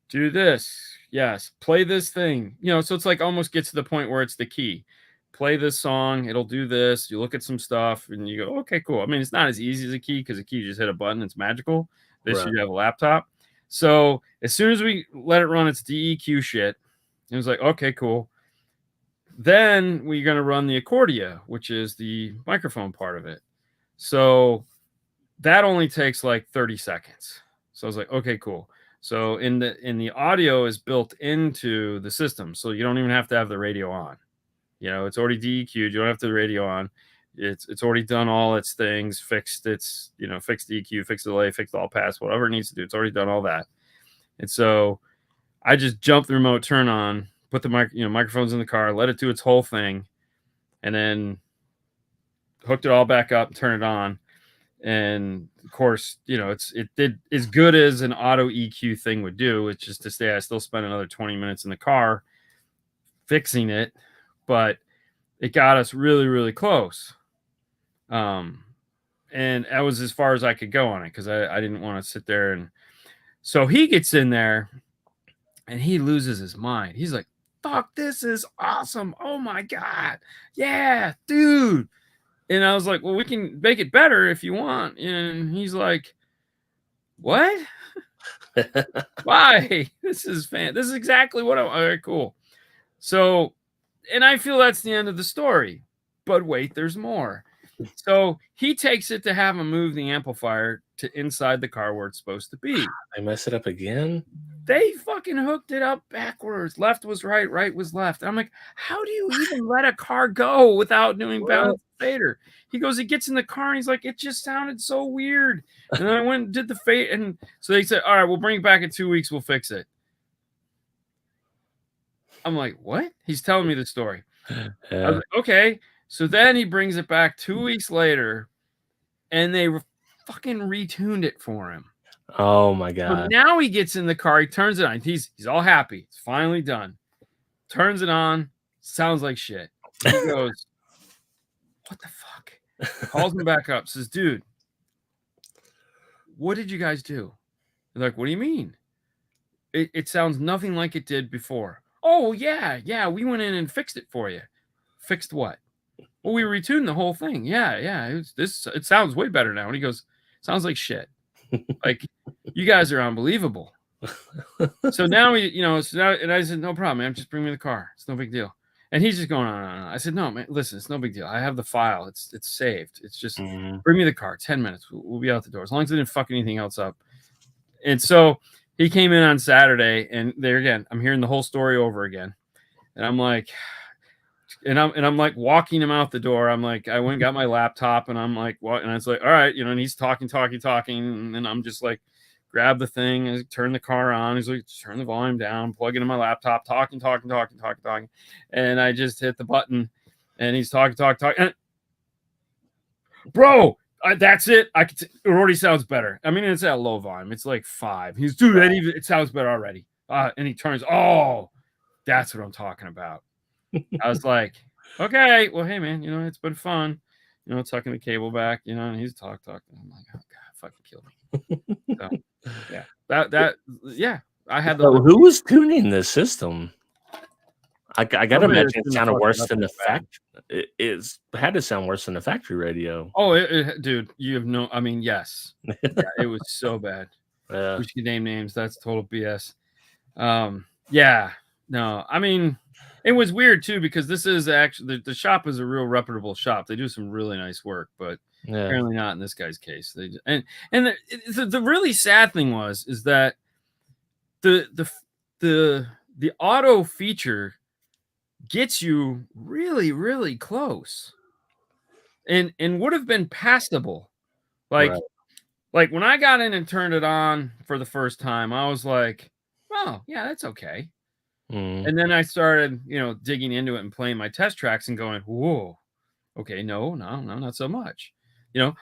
Do this, yes. Play this thing. So it's like almost gets to the point where it's the key. Play this song, it'll do this. You look at some stuff and you go, okay, cool. I mean, it's not as easy as a key because a key, you just hit a button, it's magical. This, you have a laptop. So as soon as we let it run its DEQ shit, it was like, okay, cool. Then we're going to run the Accordia, which is the microphone part of it. So that only takes like 30 seconds. So I was like, okay, cool. So in the audio is built into the system. So you don't even have to have the radio on. It's already DEQ'd. You don't have the radio on. It's already done all its things, fixed its, fixed EQ, fixed delay, fixed all pass, whatever it needs to do. It's already done all that. And so I just jumped the remote turn on, put the microphones in the car, let it do its whole thing, and then hooked it all back up, turn it on. And of course, it did as good as an auto EQ thing would do. It's just to say I still spent another 20 minutes in the car fixing it, but it got us really, really close. And that was as far as I could go on it because I didn't want to sit there. And so he gets in there and he loses his mind. He's like, fuck, this is awesome. Oh my God. Yeah, dude. And I was like, well, we can make it better if you want. And he's like, what? Why? This is exactly what all right, cool. So, and I feel that's the end of the story. But wait, there's more. So he takes it to have him move the amplifier to inside the car where it's supposed to be. I mess it up again. They fucking hooked it up backwards. Left was right, right was left. I'm like, how do you even let a car go without doing balance fader? He goes, he gets in the car and he's like, it just sounded so weird. And then I went and did the fade. And so they said, all right, we'll bring it back in 2 weeks. We'll fix it. I'm like, what? He's telling me the story. I was like, okay. So then he brings it back 2 weeks later and they fucking retuned it for him. Oh my So god. now he gets in the car, he turns it on. He's all happy. It's finally done. Turns it on, sounds like shit. He goes, what the fuck? Calls me back up, says, dude, what did you guys do? They're like, what do you mean? It sounds nothing like it did before. Oh, yeah, we went in and fixed it for you. Fixed what? Well, we retuned the whole thing. Yeah. It sounds way better now. And he goes, sounds like shit. Like, you guys are unbelievable. So now and I said, no problem, man. Just bring me the car. It's no big deal. And he's just going on and on. I said, no, man, listen, it's no big deal. I have the file. It's saved. It's just bring me the car. 10 minutes. We'll be out the door. As long as I didn't fuck anything else up. And so he came in on Saturday, and there again, I'm hearing the whole story over again. And I'm like, and I'm like walking him out the door. I'm like, I went and got my laptop, and I'm like, what? And I was like, all right, and he's talking, and then I'm just like, grab the thing and turn the car on. He's like, turn the volume down, plug it in my laptop, talking. And I just hit the button, and he's talking. And, bro, that's it. It already sounds better. I mean, it's at low volume. It's like 5. He's, dude, it sounds better already. And he turns, oh, that's what I'm talking about. I was like, okay, well, hey, man, it's been fun, tucking the cable back, and he's talking. I'm like, oh, God, fucking kill me. So, yeah, I had the. So who was tuning this system? I gotta imagine it sounded worse than the factory. It had to sound worse than the factory radio. Oh, dude, you have no. I mean, yes, it was so bad. Yeah. We should name names. That's total BS. Yeah, no, I mean, it was weird too because this is actually the shop is a real reputable shop. They do some really nice work, but apparently not in this guy's case. And the really sad thing is that the auto feature gets you really, really close and would have been passable. Like when I got in and turned it on for the first time, I was like, oh yeah, that's okay. And then I started, digging into it and playing my test tracks and going, whoa, okay, no, not so much,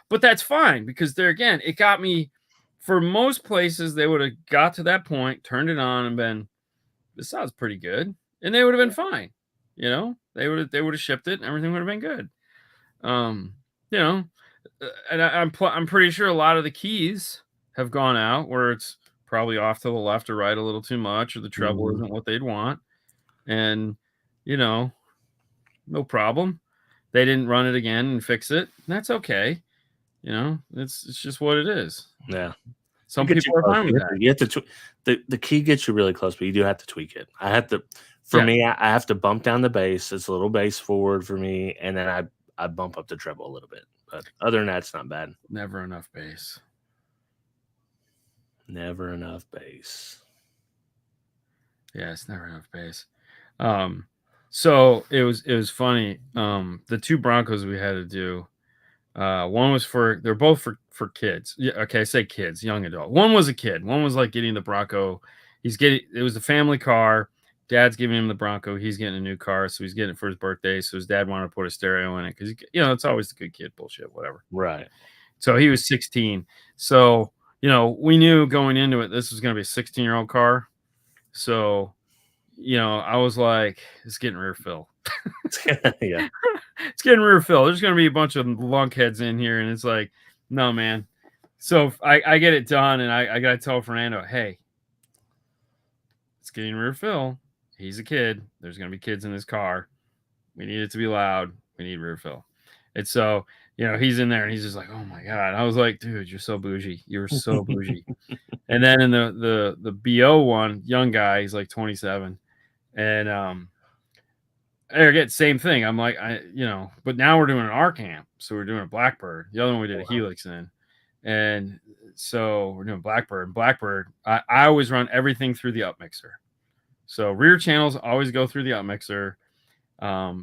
but that's fine because there again, it got me. For most places, they would have got to that point, turned it on, and been, this sounds pretty good, and they would have been fine. They would have shipped it, and everything would have been good. And I'm pretty sure a lot of the keys have gone out where it's probably off to the left or right a little too much, or the treble isn't what they'd want, and no problem. They didn't run it again and fix it. That's okay. It's just what it is. Yeah. Some people are fine with that. You have to the key gets you really close, but you do have to tweak it. I have to. For me, I have to bump down the bass. It's a little bass forward for me, and then I bump up the treble a little bit. But other than that, it's not bad. Never enough bass. Never enough bass. Yeah, it's never enough bass. So it was funny. The 2 Broncos we had to do. One was they're both for kids. Yeah, okay, I say kids, young adult. One was a kid. One was like getting the Bronco. It was a family car. Dad's giving him the Bronco. He's getting a new car, so he's getting it for his birthday. So his dad wanted to put a stereo in it because it's always the good kid bullshit, whatever. Right. So he was 16. So we knew going into it this was going to be a 16-year-old car. So I was like, it's getting rear fill. Yeah. It's getting rear fill. There's going to be a bunch of lunkheads in here. And it's like, no, man. So I get it done. And I got to tell Fernando, hey, it's getting rear fill. He's a kid. There's going to be kids in this car. We need it to be loud. We need rear fill. And so, he's in there and he's just like, oh my God. I was like, dude, you're so bougie. You're so bougie. And then in the BO one, young guy, he's like 27. And again, same thing. I'm like, but now we're doing an arc amp, so we're doing a Blackbird. The other one we did a Helix in, and so we're doing Blackbird. Blackbird, I always run everything through the up mixer. So rear channels always go through the up mixer.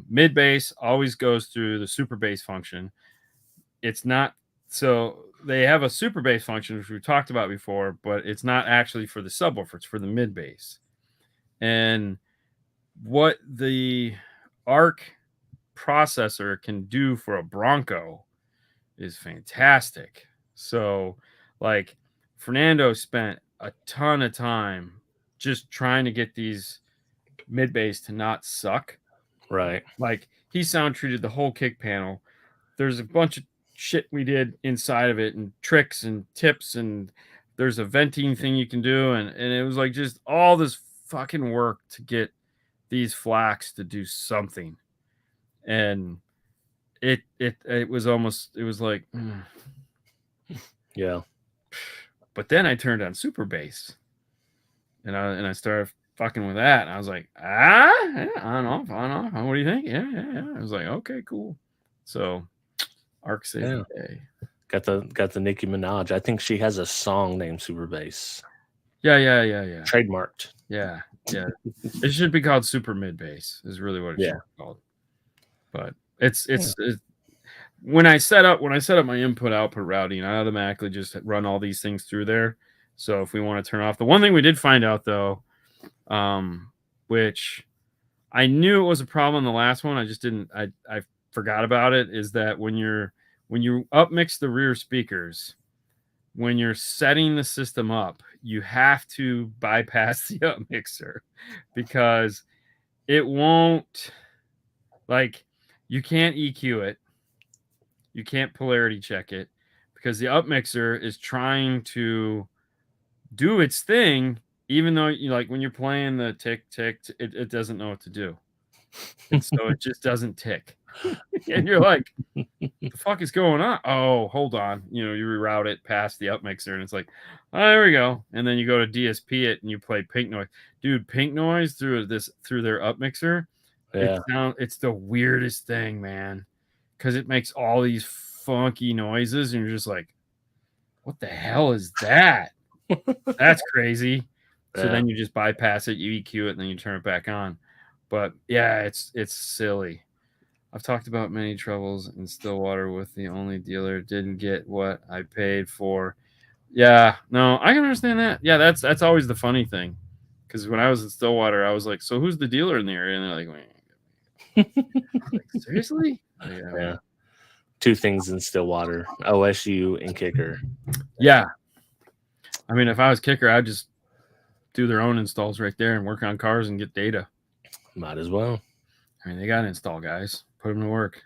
Mid bass always goes through the super bass function. It's not, so they have a super bass function, which we talked about before, but it's not actually for the subwoofer, it's for the mid bass. And what the ARC processor can do for a Bronco is fantastic. So, like, Fernando spent a ton of time just trying to get these mid bass to not suck. Right. Like, he sound treated the whole kick panel. There's a bunch of shit we did inside of it, and tricks and tips, and there's a venting thing you can do, and it was like just all this fucking work to get these flacks to do something. And it was almost, it was like, Yeah. But then I turned on super bass, and I started fucking with that, and I was like, on off. What do you think? Yeah. I was like, okay, cool. So Arc saved the day. Got the Nicki Minaj. I think she has a song named Super Bass. Yeah. Trademarked. Yeah. It should be called Super Mid Bass. Is really what it should be called. But it's when I set up my input output routing, I automatically just run all these things through there. So if we want to turn off, the one thing we did find out though, which I knew it was a problem in the last one, I just didn't, I forgot about it, is that when you upmix the rear speakers, when you're setting the system up, you have to bypass the upmixer, because it won't, like, you can't EQ it, you can't polarity check it, because the upmixer is trying to do its thing, even though when you're playing the tick, it doesn't know what to do. And so it just doesn't tick. And you're like, the fuck is going on? Oh, hold on. You reroute it past the upmixer, and it's like, oh, there we go. And then you go to DSP it and you play pink noise. Dude, pink noise through their upmixer. Yeah. It's the weirdest thing, man. Because it makes all these funky noises, and you're just like, what the hell is that? That's crazy. So then you just bypass it, you EQ it, and then you turn it back on. But yeah, it's silly. I've talked about many troubles in Stillwater with the only dealer didn't get what I paid for. Yeah, no, I can understand that. Yeah, that's always the funny thing. Because when I was in Stillwater, I was like, so who's the dealer in the area? And they're like, seriously? Yeah. Two things in Stillwater, OSU and Kicker. Yeah. I mean, if I was Kicker, I'd just do their own installs right there and work on cars and get data. Might as well. I mean, they got install guys. Put them to work.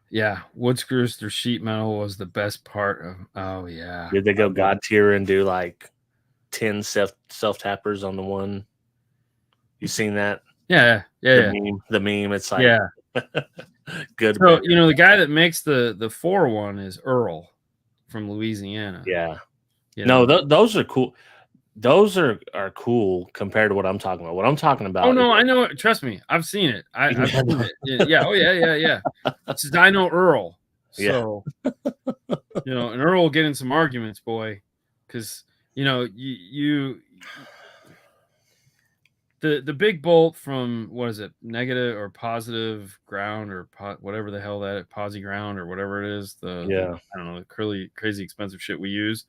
Yeah, wood screws through sheet metal was the best part of. Oh yeah. Did they go God tier and do like 10 self tappers on the one? You seen that? Yeah. The meme. It's like, yeah. Good. So the guy that makes the 4 one is Earl from Louisiana. Yeah. No, those are cool. Those are cool compared to what I'm talking about. What I'm talking about. Oh no, I know it. Trust me, I've seen it. I've seen it. Yeah. Oh yeah. It's I know Earl. So and Earl will get in some arguments, boy, because you the big bolt from, what is it, negative or positive ground or whatever the hell that posi ground or whatever it is. I don't know, the crazy expensive shit we use.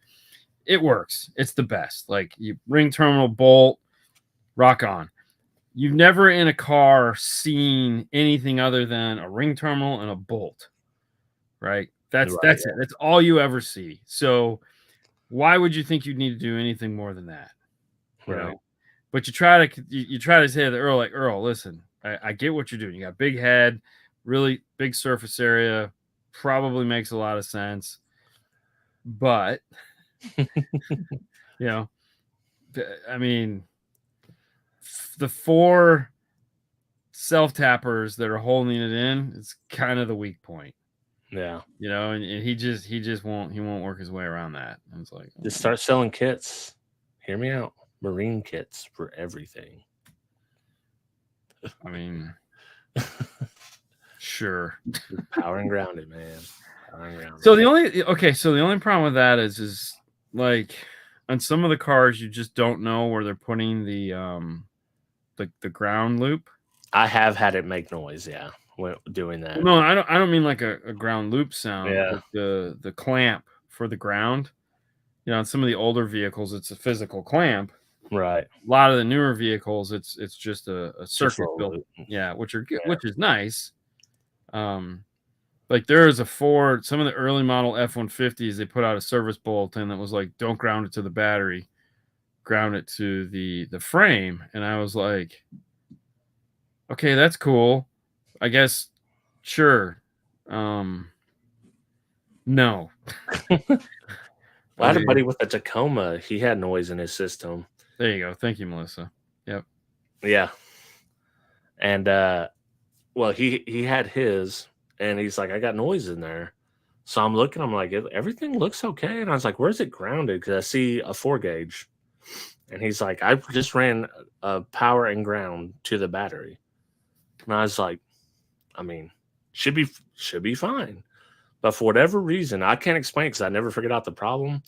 It works. It's the best. Like, you ring terminal bolt, rock on. You've never in a car seen anything other than a ring terminal and a bolt, right? That's it. That's all you ever see. So why would you think you'd need to do anything more than that? Right. But you try to say to Earl, like, Earl, listen, I get what you're doing. You got big head, really big surface area, probably makes a lot of sense. But I mean, the 4 self tappers that are holding it in, it's kind of the weak point. Yeah. And he just won't work his way around that. And it's like, just start selling kits. Hear me out. Marine kits for everything. I mean, sure. Power and grounded, man. Power and grounded. So the only problem with that is like on some of the cars you just don't know where they're putting the ground loop. I have had it make noise, yeah, when doing that. No, I don't mean like a ground loop sound, Yeah. but the clamp for the ground. You know, on some of the older vehicles, it's a physical clamp. Right. A lot of the newer vehicles, it's just a Just circuit roll built. loop. Yeah, which are good, Yeah. which is nice. Like there is a Ford, some of the early model F-150s, they put out a service bulletin that was like, "Don't ground it to the battery, ground it to the frame." And I was like, "Okay, that's cool. I guess, sure." No. I had a buddy with a Tacoma. He had noise in his system. There you go. Thank you, Melissa. Yep. Yeah. And well, he had his, and he's like, I got noise in there. So I'm looking, I'm like, everything looks okay. And I was like, where's it grounded? Because I see a 4-gauge. And he's like, I just ran a power and ground to the battery. And I was like, I mean, should be fine. But for whatever reason, I can't explain because I never figured out the problem.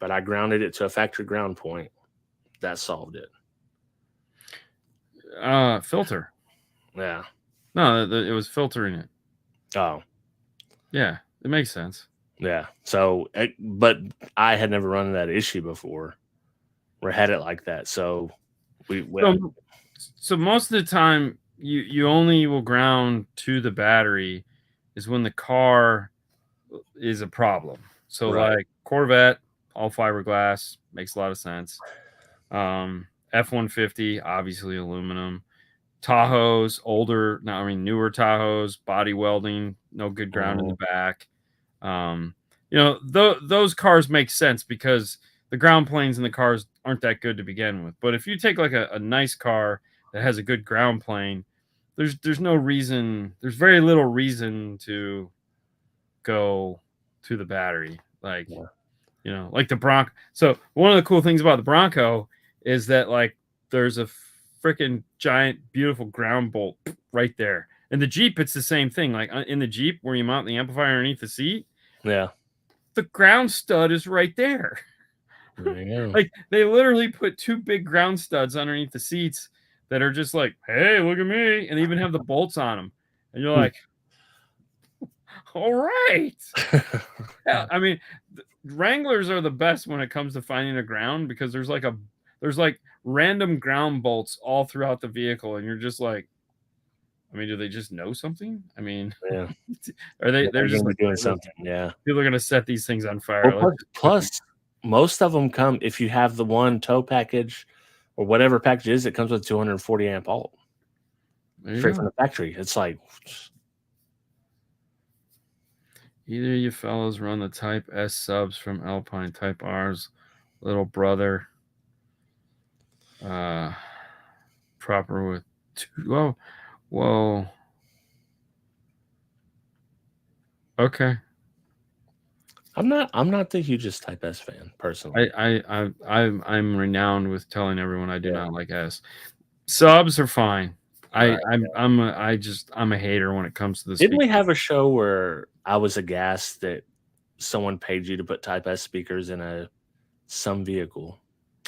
But I grounded it to a factory ground point. That solved it. Filter. Yeah. No, it was filtering it. Oh. Yeah, it makes sense. Yeah. So, but I had never run that issue before or had it like that. So so most of the time you only will ground to the battery is when the car is a problem. So right. like Corvette, all fiberglass, makes a lot of sense. F-150, obviously aluminum. Tahoes, newer Tahoes, body welding, no good ground in the back. You know, those cars make sense because the ground planes in the cars aren't that good to begin with. But if you take like a nice car that has a good ground plane, there's very little reason to go to the battery. Like, you know, like the Bronco. So one of the cool things about the Bronco is that like there's a freaking giant, beautiful ground bolt right there. In the Jeep, it's the same thing. Like in the Jeep, where you mount the amplifier underneath the seat, Yeah. the ground stud is right there. There you go. Like they literally put 2 big ground studs underneath the seats that are just like, hey, look at me, and even have the bolts on them. And you're like, all right. Yeah, I mean, Wranglers are the best when it comes to finding a ground because there's like random ground bolts all throughout the vehicle, and you're just like, I mean, do they just know something? I mean, yeah. They're just like doing something. Yeah. People are gonna set these things on fire. Well, plus, most of them come if you have the one tow package or whatever package it is. It comes with 240 amp alt straight from the factory. It's like either you fellows run the Type S subs from Alpine, Type R's little brother. Proper with 2. Whoa. Okay. I'm not the hugest Type S fan personally. I'm renowned with telling everyone I do not like S. Subs are fine. I'm a hater when it comes to this. Didn't we have a show where I was aghast that someone paid you to put Type S speakers in some vehicle?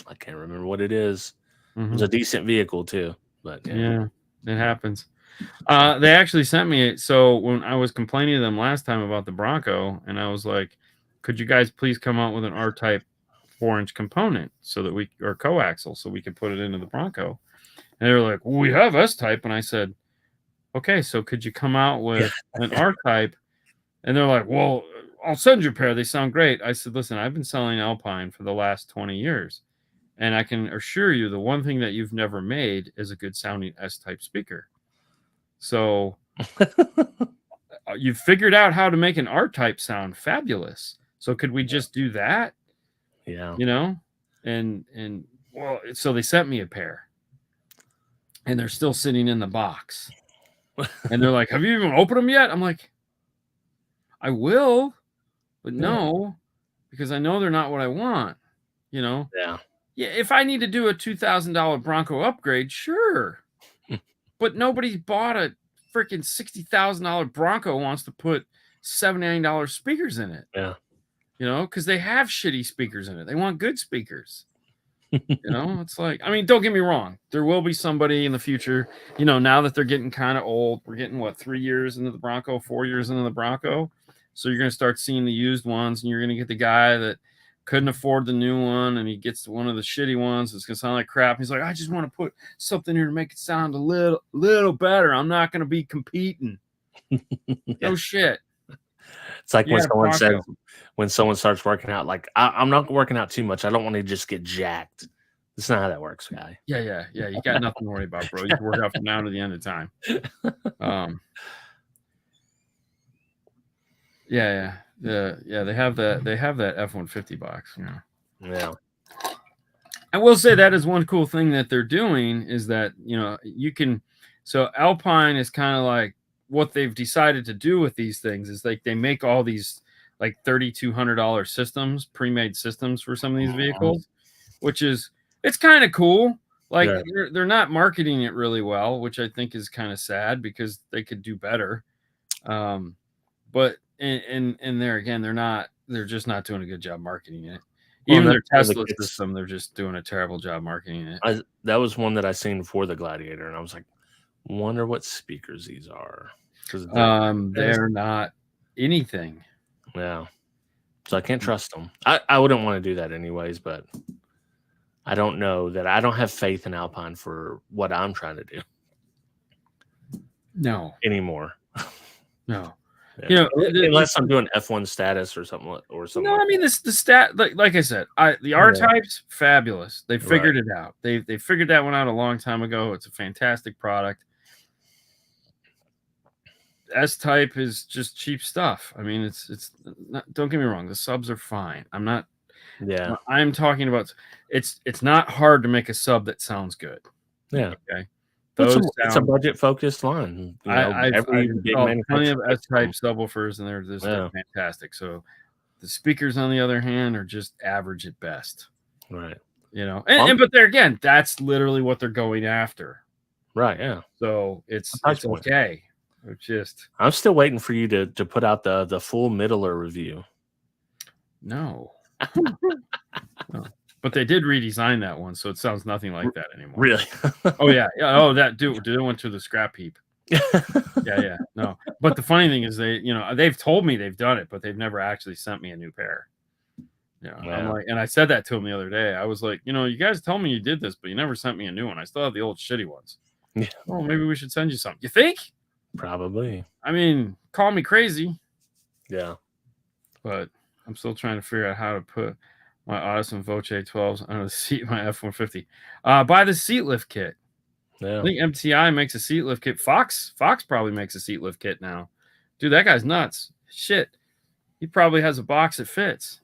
I can't remember what it is. It was a decent vehicle too, but yeah, it happens. They actually sent me it. So when I was complaining to them last time about the Bronco, and I was like, could you guys please come out with an R-Type 4-inch component or coaxial so we could put it into the Bronco? And they were like, well, we have S-Type. And I said, okay, so could you come out with an R-Type? And they're like, well, I'll send you a pair. They sound great. I said, listen, I've been selling Alpine for the last 20 years. And I can assure you the one thing that you've never made is a good sounding S-Type speaker. So you figured out how to make an R-Type sound fabulous. So could we just do that? Yeah. You know? And well, so they sent me a pair. And they're still sitting in the box. And they're like, have you even opened them yet? I'm like, I will, but no, because I know they're not what I want. You know? Yeah. Yeah, if I need to do a $2,000 Bronco upgrade, sure. but nobody bought a freaking $60,000 Bronco wants to put $79 speakers in it. Yeah. You know, because they have shitty speakers in it. They want good speakers. You know, it's like, I mean, don't get me wrong. There will be somebody in the future, you know, now that they're getting kind of old. We're getting, what, 3 years into the Bronco, 4 years into the Bronco. So you're going to start seeing the used ones, and you're going to get the guy that couldn't afford the new one, and he gets one of the shitty ones. It's going to sound like crap. He's like, I just want to put something here to make it sound a little better. I'm not going to be competing. No shit. It's like when someone Bronco. says, when someone starts working out, like, I'm not working out too much. I don't want to just get jacked. That's not how that works, guy. Yeah. You got nothing to worry about, bro. You can work out from now to the end of time. Yeah. They have that F-150 box. You know. Yeah. I will say that is one cool thing that they're doing is that, you know, you can. So Alpine is kind of like what they've decided to do with these things is like they make all these like $3,200 systems, pre-made systems for some of these vehicles, which is, it's kind of cool. Like they're not marketing it really well, which I think is kind of sad because they could do better. But and there again, they're just not doing a good job marketing it. Even their Tesla system, they're just doing a terrible job marketing it. That was one that I seen for the Gladiator, and I was like, wonder what speakers these are. They're not anything. Yeah. So I can't trust them. I wouldn't want to do that anyways, but I don't know that I don't have faith in Alpine for what I'm trying to do. No. Anymore. No. Yeah. You know, unless I'm doing F1 status or something. No, I mean the stat like I said, the R type's fabulous. They figured it out. They figured that one out a long time ago. It's a fantastic product. S type is just cheap stuff. I mean, it's not, don't get me wrong, the subs are fine. I'm not. Yeah. I'm talking about it's not hard to make a sub that sounds good. Yeah. Okay. It's a budget focused line. You know, I've plenty of S type subwoofers, and they're just fantastic. So the speakers, on the other hand, are just average at best. Right. You know, and but there again, that's literally what they're going after. Right. Yeah. So it's okay. I'm still waiting for you to put out the full Middler review. No. No. But they did redesign that one, so it sounds nothing like that anymore. Really? Oh yeah. Oh, that dude went to the scrap heap. Yeah. No. But the funny thing is they've told me they've done it, but they've never actually sent me a new pair. Yeah. I'm like, and I said that to him the other day. I was like, you guys told me you did this, but you never sent me a new one. I still have the old shitty ones. Yeah. Oh, maybe we should send you something. You think? Probably. I mean, call me crazy. Yeah. But I'm still trying to figure out how to put my Audison Voce 12s under the seat of my F-150. Buy the seat lift kit. Yeah. I think MTI makes a seat lift kit. Fox probably makes a seat lift kit now. Dude, that guy's nuts. Shit. He probably has a box that fits.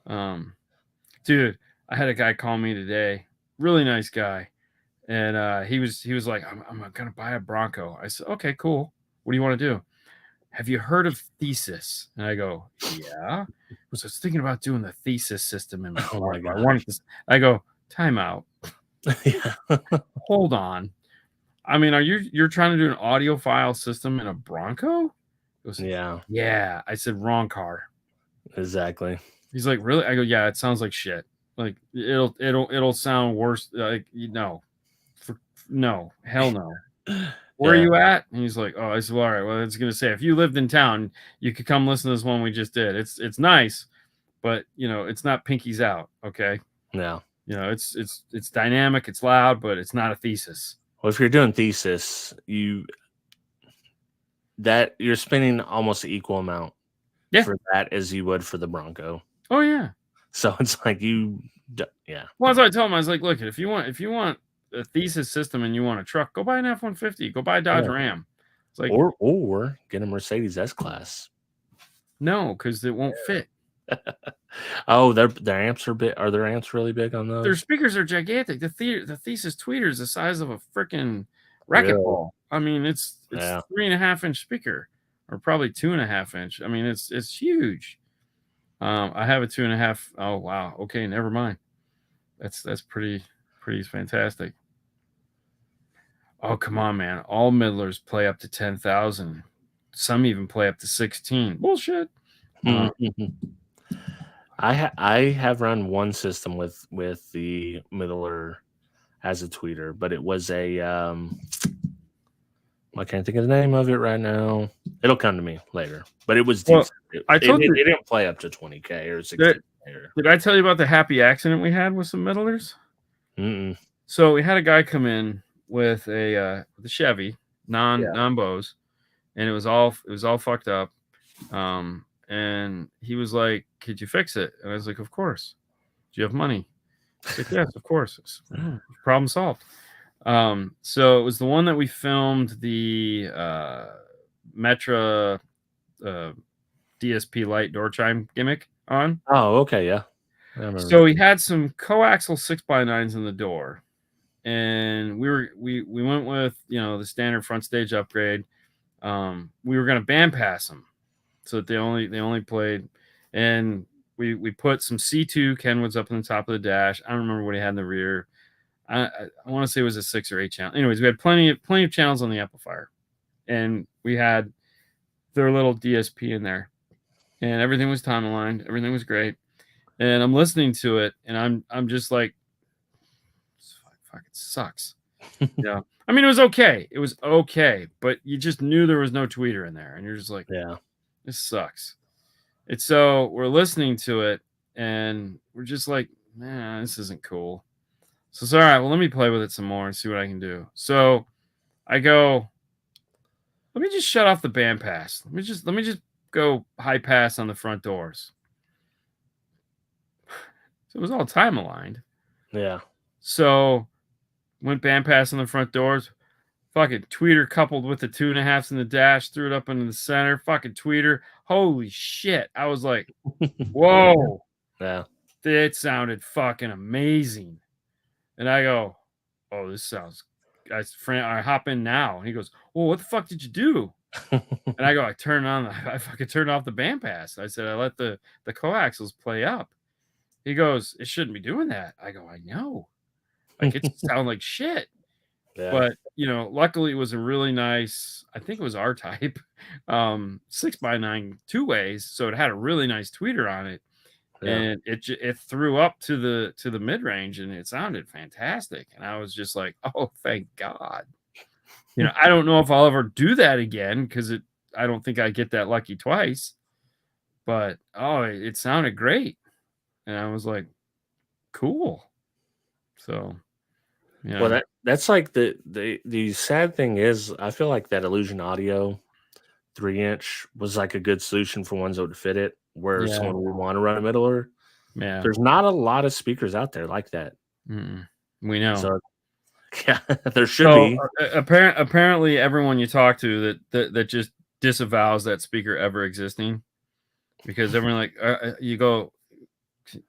Dude, I had a guy call me today. Really nice guy. And he was like, I'm gonna buy a Bronco. I said, okay, cool. What do you want to do? Have you heard of Thesis? And I go, yeah. I was thinking about doing the Thesis system in my car. I go, time out. Yeah. Hold on. I mean, you're trying to do an audiophile system in a Bronco? Goes, yeah. I said, wrong car. Exactly. He's like, really? I go, yeah, it sounds like shit. Like it'll sound worse. Like, no, hell no. Where are you at? And he's like, oh, I said, well, all right. Well, it's gonna say if you lived in town, you could come listen to this one we just did. It's nice, but it's not Pinky's Out. Okay. Yeah. It's dynamic, it's loud, but it's not a Thesis. Well, if you're doing Thesis, you're spending almost an equal amount for that as you would for the Bronco. Oh yeah. So it's like Well, that's what I told him. I was like, look, if you want a Thesis system and you want a truck, go buy an F-150. Go buy a Dodge Ram. It's like, or get a Mercedes S-Class. No, because it won't fit. Oh, their amps are big. Are their amps really big on those? Their speakers are gigantic. The Thesis tweeter is the size of a freaking racquetball. I mean, it's 3.5-inch speaker, or probably 2.5-inch. I mean, it's huge. I have a 2.5. Oh wow. Okay, never mind. That's pretty fantastic. Oh, come on, man. All middlers play up to 10,000. Some even play up to 16. Bullshit. I have run one system with the middler as a tweeter, but it was a I can't think of the name of it right now. It'll come to me later, but it was Well, decent. I told you. It didn't play up to 20K or 60K. Did I tell you about the happy accident we had with some middlers? Mm-mm. So we had a guy come in with the Chevy Yeah. non-Bose, and it was all fucked up. And he was like, "Could you fix it?" And I was like, "Of course." "Do you have money?" I was like, "Yes, of course." Problem solved. So it was the one that we filmed the Metra DSP light door chime gimmick on. Oh, okay, yeah. I remember So that. we had some coaxial 6x9s in the door, and we went with the standard front stage upgrade. We were gonna band pass them so that they only played, and we put some C2 Kenwoods up on the top of the dash. I don't remember what he had in the rear. I want to say it was a 6 or 8 channel. Anyways, we had plenty of channels on the amplifier, and we had their little DSP in there, and everything was time aligned. Everything was great, and I'm listening to it, and I'm just like, fuck, it sucks. Yeah, I mean, it was okay. It was okay, but you just knew there was no tweeter in there, and you're just like, Yeah. this sucks. It's so we're listening to it, and we're just like, man, this isn't cool. So it's all right. Well, let me play with it some more and see what I can do. So I go, let me just shut off the band pass. Let me just go high pass on the front doors. So it was all time aligned. Yeah. So went band pass on the front doors. Fucking tweeter coupled with the 2.5s in the dash, threw it up into the center. Fucking tweeter. Holy shit. I was like, whoa. Yeah. It sounded fucking amazing. And I go, oh, this sounds. I hop in now. And he goes, well, what the fuck did you do? And I go, I fucking turned off the band pass. I said, I let the coaxials play up. He goes, it shouldn't be doing that. I go, I know. Like, it sounded like shit. Yeah. But luckily it was a really nice, I think it was R type, 6x9 two ways. So it had a really nice tweeter on it. Yeah. And it threw up to the mid range, and it sounded fantastic. And I was just like, oh, thank God. I don't know if I'll ever do that again, because I don't think I get that lucky twice. But it sounded great, and I was like, cool. So Well, that's like the sad thing is, I feel like that Illusion Audio 3-inch was like a good solution for ones that would fit it, where someone would want to run a middler. Yeah, there's not a lot of speakers out there like that. We know. So yeah, there should be. Apparently, everyone you talk to that just disavows that speaker ever existing, because everyone like you go,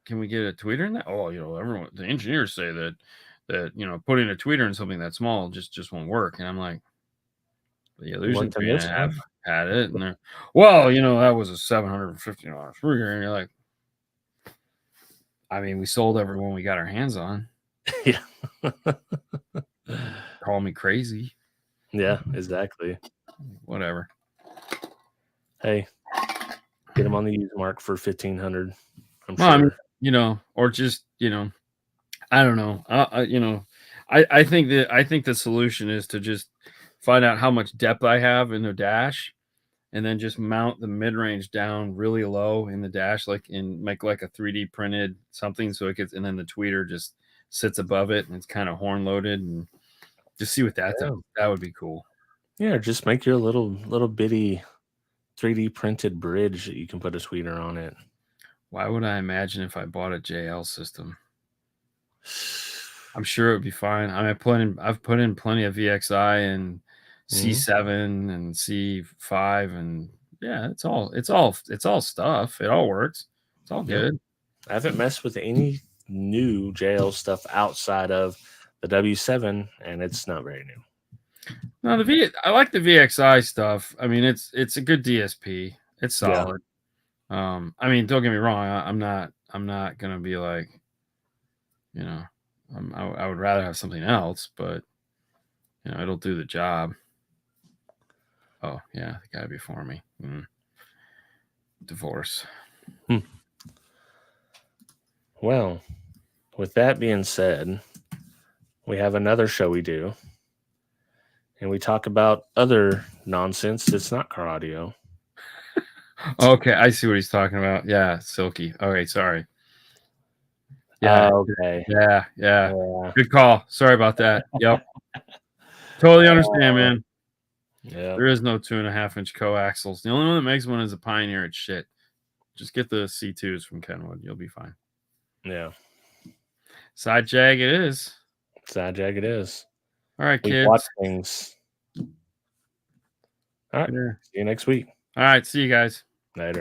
can we get a tweeter in that? Oh, everyone, the engineers say that putting a tweeter in something that small just won't work. And I'm like, the Illusion 3.5 had it, and they're, well, that was a $750 speaker, and you're like, I mean, we sold everyone we got our hands on. Yeah. Call me crazy. Yeah, exactly. Whatever. Hey, get them on the used mark for $1,500. I'm sure. I mean, or just I don't know. I think the solution is to just find out how much depth I have in the dash, and then just mount the mid range down really low in the dash, make like a 3D printed something, so it gets, and then the tweeter just sits above it, and it's kind of horn loaded, and just see what that does. That would be cool. Yeah, just make your little bitty 3D printed bridge that you can put a tweeter on it. Why would I imagine if I bought a JL system? I'm sure it would be fine. I mean, I've put in plenty of VXI and C7 and C5, and yeah, it's all stuff. It all works. It's all good. I haven't messed with any new JL stuff outside of the W7, and it's not very new. No, I like the VXI stuff. I mean, it's a good DSP. It's solid. Yeah. I mean, don't get me wrong. I'm not gonna be like, I would rather have something else, but You know, it'll do the job. Oh yeah, the guy before me. Divorce. Well, with that being said, we have another show we do, and we talk about other nonsense that's not car audio. Okay, I see what he's talking about. Yeah, Silky. Okay, sorry. Yeah, Okay. yeah. Yeah. Good call. Sorry about that. Yep. Totally understand, man. Yeah. There is no 2.5-inch coaxials. The only one that makes one is a Pioneer. It's shit. Just get the C2s from Kenwood. You'll be fine. Yeah. Side jag it is. Side jag it is. All right, We kids. watch things. All right. Yeah. See you next week. All right. See you guys. Later.